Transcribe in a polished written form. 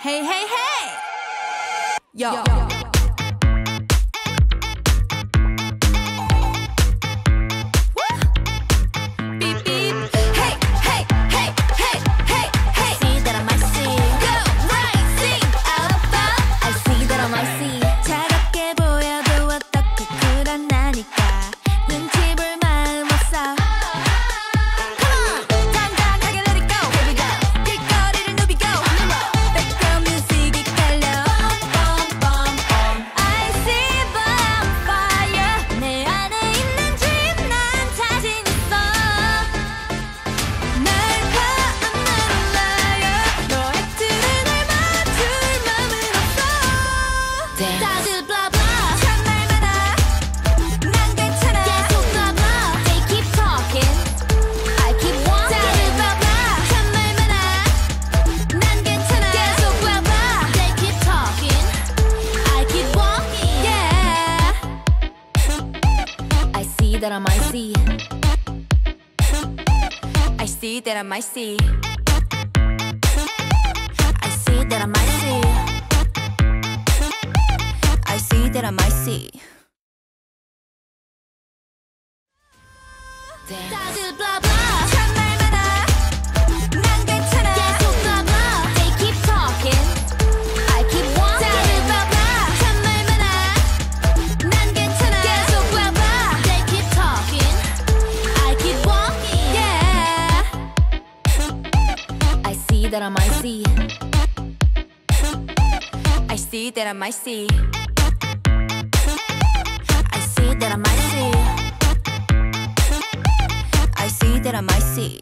Hey, hey, hey! Yo. Beep, beep. Hey, hey, hey, hey, hey, hey. See that I might see. Go, right, sing, up, up. I see that I might see. 차갑게 보여도 어떻게 그러나니까 눈치 볼 마음 없어. Come on, 당당하게 let it go. Here we go. 길거리를 누비고 background music이 깔려. I see bonfire. 내 안에 있는 dream 난 자신 있어. 날 봐, I'm not a liar. 너의 틀에 날 맞출 맘은 없어. 다들 blah blah. 참말 많아. 난 괜찮아. 계속 blah blah. They keep talking. I keep walking. 다들 blah blah. 참말 많아. 난 괜찮아. 계속 blah blah. They keep talking. I keep walking. Yeah. I see that I might see. I see that I might see. I see that I might see. I see that I might see. 다들 blah blah. 참말 많아. 난 괜찮아. 계속 blah blah. They keep talking. I keep walking. 다들 blah blah. 참말 많아. 난 괜찮아. 계속 blah blah. They keep talking. I keep walking. Yeah. I see that I might see. I see that I might see. I see that I might see. I see that I might see.